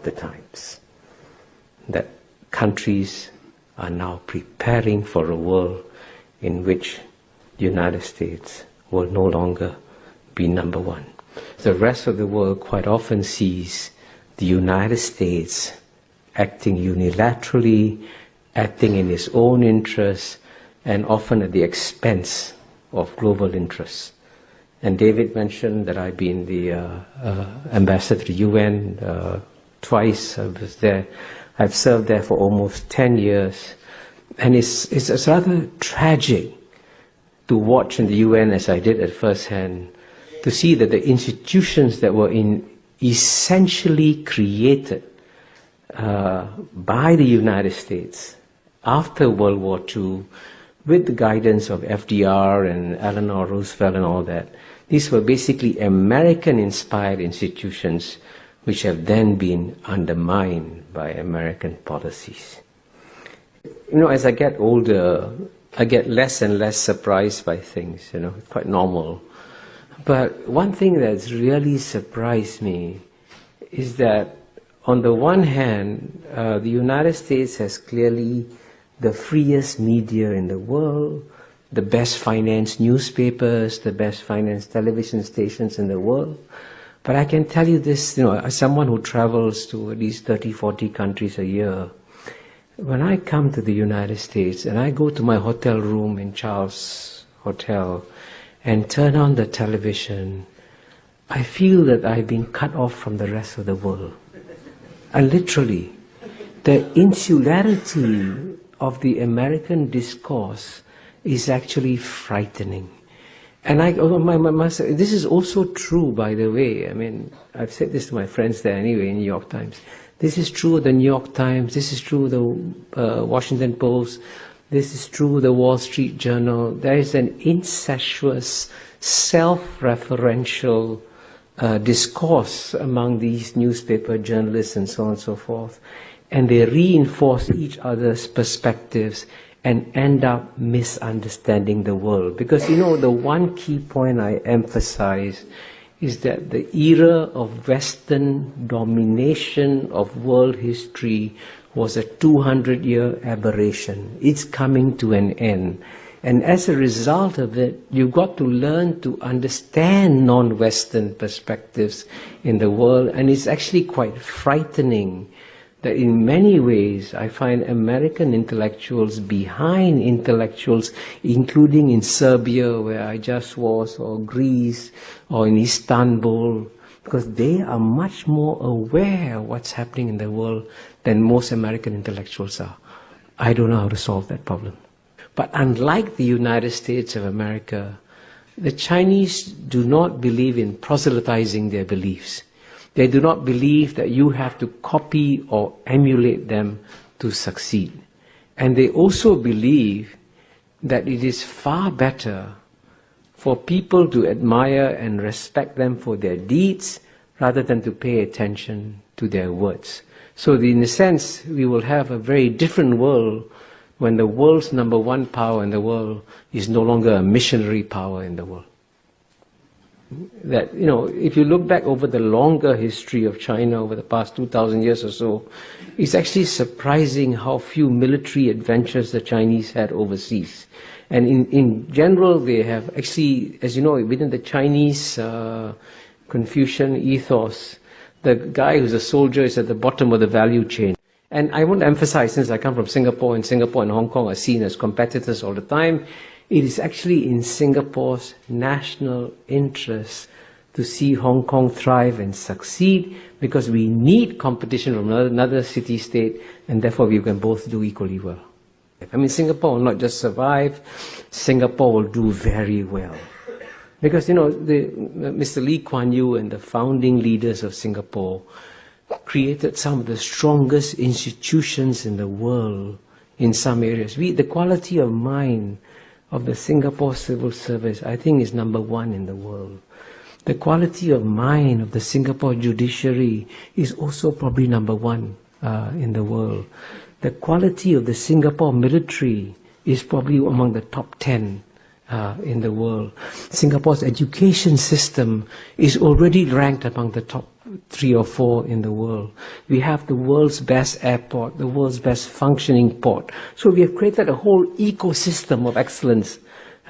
of the times. That countries are now preparing for a world in which the United States will no longer be number one. The rest of the world quite often sees the United States acting unilaterally, acting in its own interests, and often at the expense of global interests. And David mentioned that I've been the ambassador to the UN twice. I was there. I've served there for almost 10 years. And it's rather tragic to watch in the UN, as I did at first hand, to see that the institutions that were essentially created by the United States after World War II, with the guidance of FDR and Eleanor Roosevelt and all that, these were basically American-inspired institutions which have then been undermined by American policies. You know, as I get older, I get less and less surprised by things, you know, quite normal. But one thing that's really surprised me is that on the one hand, the United States has clearly the freest media in the world, the best financed newspapers, the best financed television stations in the world. But I can tell you this, you know, as someone who travels to at least 30, 40 countries a year, when I come to the United States and I go to my hotel room in Charles Hotel and turn on the television, I feel that I've been cut off from the rest of the world. And literally, the insularity of the American discourse is actually frightening. And this is also true, by the way. I mean, I've said this to my friends there anyway in New York Times. This is true of the New York Times. This is true of the Washington Post. This is true of the Wall Street Journal. There is an incestuous, self-referential discourse among these newspaper journalists and so on and so forth. And they reinforce each other's perspectives and end up misunderstanding the world. Because, you know, the one key point I emphasize is that the era of Western domination of world history was a 200-year aberration. It's coming to an end. And as a result of it, you've got to learn to understand non-Western perspectives in the world. And it's actually quite frightening that in many ways I find American intellectuals behind intellectuals, including in Serbia, where I just was, or Greece, or in Istanbul, because they are much more aware of what's happening in the world than most American intellectuals are. I don't know how to solve that problem. But unlike the United States of America, the Chinese do not believe in proselytizing their beliefs. They do not believe that you have to copy or emulate them to succeed. And they also believe that it is far better for people to admire and respect them for their deeds rather than to pay attention to their words. So in a sense, we will have a very different world when the world's number one power in the world is no longer a missionary power in the world. That, you know, if you look back over the longer history of China over the past 2,000 years or so, it's actually surprising how few military adventures the Chinese had overseas. And in general, they have actually, as you know, within the Chinese Confucian ethos, the guy who's a soldier is at the bottom of the value chain. And I want to emphasize, since I come from Singapore, and Singapore and Hong Kong are seen as competitors all the time, it is actually in Singapore's national interest to see Hong Kong thrive and succeed, because we need competition from another city-state, and therefore we can both do equally well. I mean, Singapore will not just survive, Singapore will do very well. Because, you know, Mr. Lee Kuan Yew and the founding leaders of Singapore created some of the strongest institutions in the world in some areas. The quality of mind of the Singapore civil service, I think, is number one in the world. The quality of mind of the Singapore judiciary is also probably number one in the world. The quality of the Singapore military is probably among the top 10 in the world. Singapore's education system is already ranked among the top 3 or 4 in the world. We have the world's best airport, the world's best functioning port. So we have created a whole ecosystem of excellence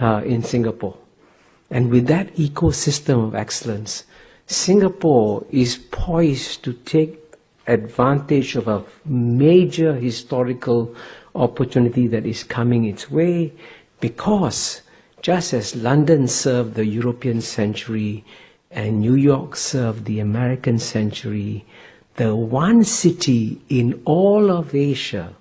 in Singapore. And with that ecosystem of excellence, Singapore is poised to take advantage of a major historical opportunity that is coming its way, because just as London served the European century and New York served the American century, the one city in all of Asia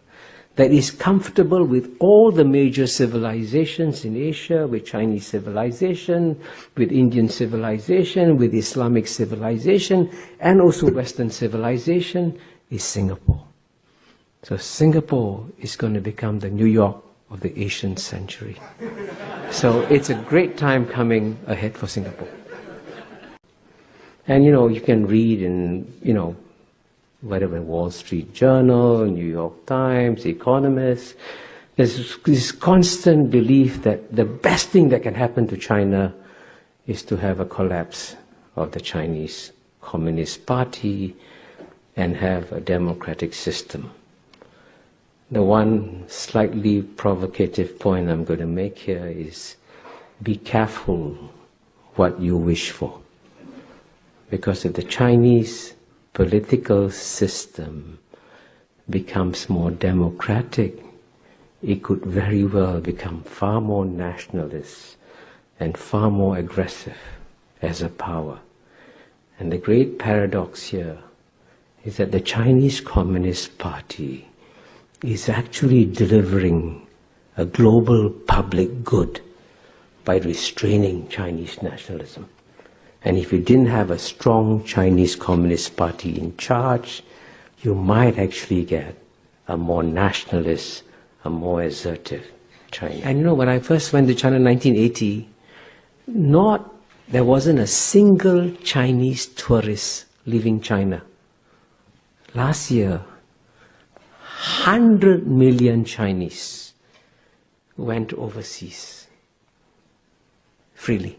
that is comfortable with all the major civilizations in Asia, with Chinese civilization, with Indian civilization, with Islamic civilization, and also Western civilization, is Singapore. So Singapore is going to become the New York of the Asian century. So it's a great time coming ahead for Singapore. And you can read in, whatever, Wall Street Journal, New York Times, Economist, there's this constant belief that the best thing that can happen to China is to have a collapse of the Chinese Communist Party and have a democratic system. The one slightly provocative point I'm going to make here is, be careful what you wish for. Because if the Chinese political system becomes more democratic, it could very well become far more nationalist and far more aggressive as a power. And the great paradox here is that the Chinese Communist Party is actually delivering a global public good by restraining Chinese nationalism. And if you didn't have a strong Chinese Communist Party in charge, you might actually get a more nationalist, a more assertive China. And when I first went to China in 1980, there wasn't a single Chinese tourist leaving China. Last year, 100 million Chinese went overseas freely.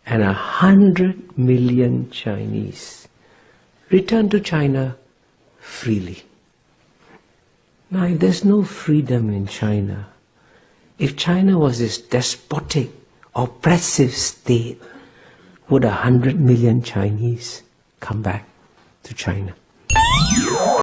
And 100 million Chinese returned to China freely. Now, if there's no freedom in China, if China was this despotic, oppressive state, would 100 million Chinese come back to China?